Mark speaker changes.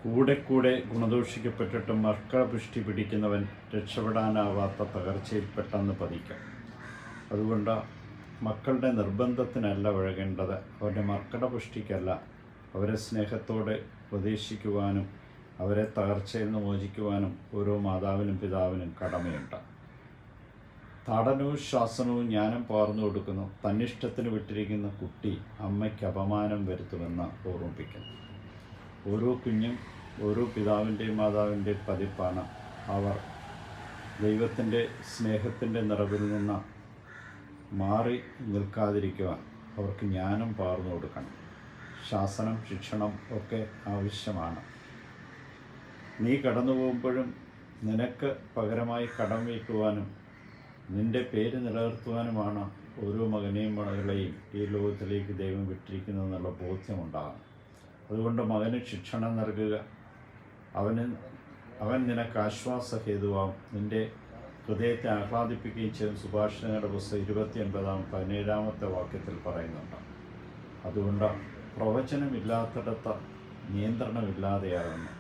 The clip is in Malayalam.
Speaker 1: കൂടെ കൂടെ ഗുണദോഷിക്കപ്പെട്ടിട്ടും മക്കളപുഷ്ടി പിടിക്കുന്നവൻ രക്ഷപ്പെടാനാവാത്ത തകർച്ചയിൽ പെട്ടെന്ന് പതിക്കും. അതുകൊണ്ട് മക്കളുടെ നിർബന്ധത്തിനല്ല വഴങ്ങേണ്ടത്, അവരുടെ മക്കളപുഷ്ടിക്കല്ല. അവരെ സ്നേഹത്തോടെ ഉപദേശിക്കുവാനും അവരെ തകർച്ചയിൽ നിന്ന് മോചിക്കുവാനും ഓരോ മാതാവിനും പിതാവിനും കടമയുണ്ട്. താടനവും ശാസനവും ജ്ഞാനം പകർന്നു കൊടുക്കുന്നു. തന്നിഷ്ടത്തിന് വിട്ടിരിക്കുന്ന കുട്ടി അമ്മയ്ക്ക് അപമാനം വരുത്തുമെന്ന് ഓർമ്മിപ്പിക്കുന്നു. ഓരോ കുഞ്ഞും ഓരോ പിതാവിൻ്റെയും മാതാവിൻ്റെയും പതിപ്പാണ്. അവർ ദൈവത്തിൻ്റെ സ്നേഹത്തിൻ്റെ നിറവിൽ നിന്ന് മാറി നിൽക്കാതിരിക്കുവാൻ അവർക്ക് ജ്ഞാനം പകർന്നു കൊടുക്കണം. ശാസനം, ശിക്ഷണം ഒക്കെ ആവശ്യമാണ്. നീ കടന്നു പോകുമ്പോഴും നിനക്ക് പകരമായി കടം വീട്ടുവാനും നിൻ്റെ പേര് നിലനിർത്തുവാനുമാണ് ഓരോ മകനെയും മകളെയും ഈ ലോകത്തിലേക്ക് ദൈവം വിട്ടിരിക്കുന്നതെന്നുള്ള ബോധ്യമുണ്ടാകണം. അതുകൊണ്ട് മകന് ശിക്ഷണം നൽകുക. അവൻ നിനക്ക് ആശ്വാസഹേതുവാകും, നിൻ്റെ ഹൃദയത്തെ ആഹ്ലാദിപ്പിക്കുകയും ചെയ്യും. സുഭാഷിതങ്ങളുടെ പുസ്തകം 29-17 വാക്യത്തിൽ പറയുന്നുണ്ട്. അതുകൊണ്ട് പ്രവചനമില്ലാത്തിടത്ത് നിയന്ത്രണമില്ലാതെയാകുന്നു.